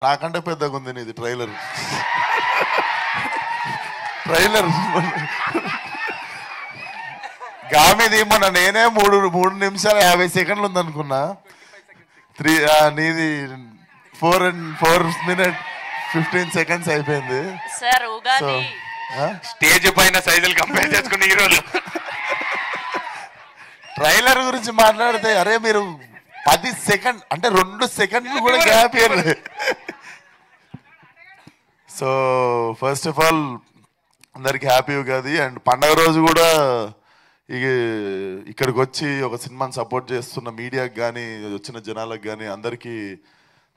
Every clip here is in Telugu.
నాకంటే పెద్దగా ఉంది నీది ట్రైలర్. ట్రైలర్ గామిది మొన్న నేనే 3 నిమిషాలు 50 సెకండ్లు ఉందనుకున్నా. నీది 4 minutes 15 seconds అయిపోయింది. సార్ ఉగాది స్టేజ్ పైన సైజులు కంపేర్ చేసుకుని హీరోలు ట్రైలర్ గురించి మాట్లాడితే అరే మీరు 10 సెకండ్ అంటే 2 సెకండ్లు కూడా గ్యాప్ ఇవ్వలేదు. సో ఫస్ట్ ఆఫ్ ఆల్ అందరికి హ్యాపీ ఉగాది. అండ్ పండగ రోజు కూడా ఇక్కడికి వచ్చి ఒక సినిమాని సపోర్ట్ చేస్తున్న మీడియాకి కానీ వచ్చిన జనాలకు కానీ అందరికీ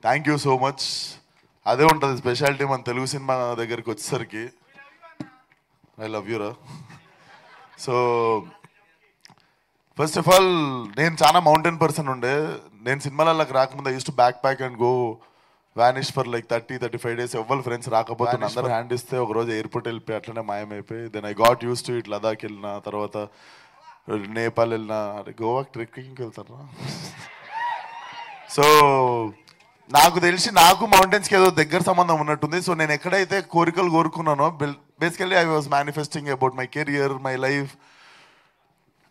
థ్యాంక్ యూ సో మచ్. అదే ఉంటుంది స్పెషాలిటీ మన తెలుగు సినిమా దగ్గరికి వచ్చేసరికి. ఐ లవ్ యూరా. సో ఫస్ట్ ఆఫ్ ఆల్ నేను చాలా మౌంటైన్ పర్సన్ ఉండే. నేను సినిమాలకు రాకముందు I used to backpack and go vanish for like 30-35 days. ఎవ్వరు ఫ్రెండ్స్ రాకపోతే అందరు హ్యాండ్ ఇస్తే ఒకరోజు ఎయిర్పోర్ట్ వెళ్ళిపోయి అట్లనే మాయమైపోయి then I got used to it. Ladakh వెళ్ళిన తర్వాత నేపాల్ వెళ్ళిన గోవాకి ట్రెక్కింగ్కి వెళ్తారా. సో నాకు తెలిసి నాకు మౌంటైన్స్కి ఏదో దగ్గర సంబంధం ఉన్నట్టుంది. సో నేను ఎక్కడైతే కోరికలు కోరుకున్నానో basically I was manifesting about my career, my life.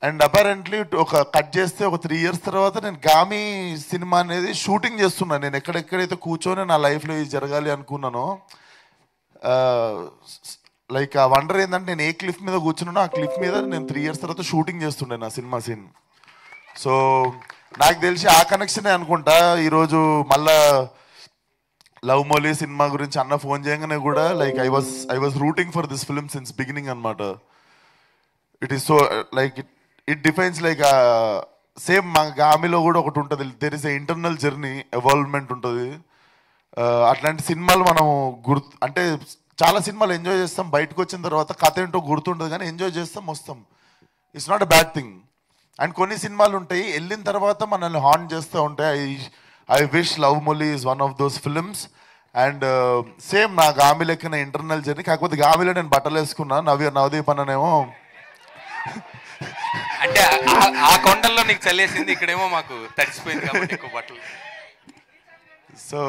And apparently ఒక కట్ చేస్తే ఒక 3 years తర్వాత నేను గామి సినిమా అనేది షూటింగ్ చేస్తున్నాను. నేను ఎక్కడెక్కడైతే కూర్చొని నా లైఫ్లో ఇది జరగాలి అనుకున్నానో లైక్ ఆ వండర్ ఏంటంటే నేను ఏ క్లిఫ్ మీద కూర్చున్నానో ఆ క్లిఫ్ మీద నేను 3 years తర్వాత షూటింగ్ చేస్తుండే నా సినిమా సీన్. సో నాకు తెలిసి ఆ కనెక్షనే అనుకుంటా. ఈరోజు మళ్ళా లవ్ మోలీ సినిమా గురించి అన్న ఫోన్ చేయగానే కూడా like I was rooting for this film since beginning అనమాట. It is so like it defines like same మా గామిలో కూడా ఒకటి ఉంటుంది, there is a internal journey, evolvement ఉంటుంది. అట్లాంటి సినిమాలు మనం అంటే చాలా సినిమాలు ఎంజాయ్ చేస్తాం, బయటకు వచ్చిన తర్వాత కథ ఏంటో గుర్తుంటుంది కానీ ఎంజాయ్ చేస్తాం వస్తాం. It's not a bad thing. And కొన్ని సినిమాలు ఉంటాయి వెళ్ళిన తర్వాత మనల్ని హార్న్ చేస్తూ ఉంటాయి. I wish love Mouli is one of those films. And same నా గామి లెక్కన ఇంటర్నల్ జర్నీ. కాకపోతే గామిలో నేను బట్టలు వేసుకున్నా, నవదీప్ అన్ననేమో అంటే ఆ కొండల్లో నీకు చల్లేసింది, ఇక్కడేమో మాకు తడిసిపోయింది కాబట్టి ఎక్కువ బట్టలు. సో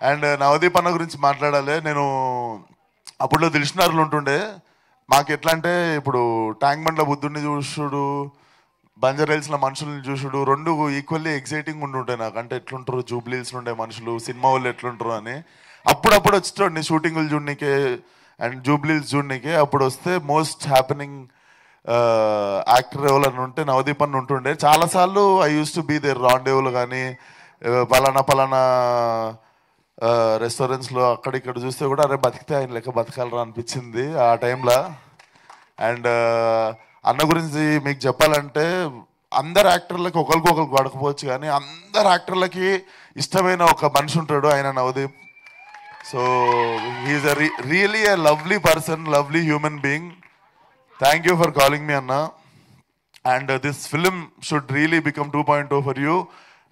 అండ్ నవదీప్ అన్న గురించి మాట్లాడాలి. నేను అప్పుడులో దిల్షునార్లు ఉంటుండే. మాకు ఎట్లా అంటే ఇప్పుడు ట్యాంక్ బండ్ల బుద్ధుడిని చూసుడు, బంజర్ హిల్స్లో మనుషుల్ని చూసుడు రెండు ఈక్వల్లీ ఎగ్జైటింగ్ ఉంటుంటాయి నాకు. అంటే ఎట్లుంటారు జూబ్లీ హిల్స్లో ఉండే మనుషులు, సినిమా వాళ్ళు ఎట్లుంటారు అని. అప్పుడప్పుడు వచ్చేటండి షూటింగులు చూడనీకే అండ్ జూబ్లీ హిల్స్ చూడనీకే. అప్పుడు వస్తే మోస్ట్ హ్యాపెనింగ్ యాక్టర్ ఎవరని ఉంటే నవదీప్ అన్న ఉంటుండే. చాలాసార్లు I used to be there రాండేవులు కానీ పలానా రెస్టారెంట్స్లో అక్కడిక్కడ చూస్తే కూడా అరే బతికితే ఆయన లెక్క బతకాలరా అనిపించింది ఆ టైంలో. అండ్ అన్న గురించి మీకు చెప్పాలంటే అందరు యాక్టర్లకి ఒకరికి పడకపోవచ్చు కానీ అందరు యాక్టర్లకి ఇష్టమైన ఒక మనిషి ఉంటాడు, ఆయన Navdeep. So he is a really a lovely person, lovely human being. Thank you for calling me, Anna. And this film should really become 2.0 for you.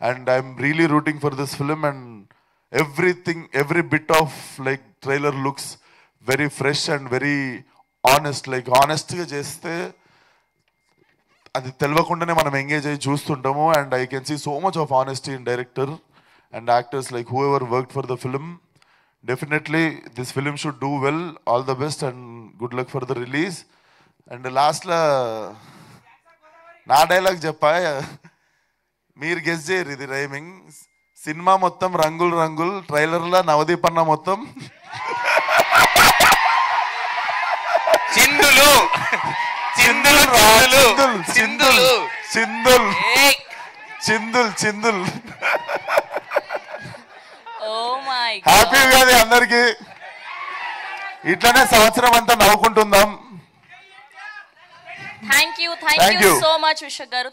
And I'm really rooting for this film. And everything, every bit of like trailer looks very fresh and very honest. Like honest ga cheste adi telvakundane manam engage ayi choostuntamu. And I can see so much of honesty in director and actors, like whoever worked for the film. Definitely this film should do well. All the best and good luck for the release. And లాస్ట్లో నా డైలాగ్ చెప్పా, మీరు గెస్ చేయరు ఇది రైమింగ్. సినిమా మొత్తం రంగులు రంగులు, ట్రైలర్లో నవదీప్ అన్న మొత్తం చిందులు చిందులు చిందులు చిందుల్ చిందుల్ చిందుల్. హ్యాపీ ఉగాది అందరికి. ఇట్లనే సంవత్సరం అంతా నవ్వుకుంటుందాం. థ్యాంక్ యూ సో మచ్ విశ్వ గారు.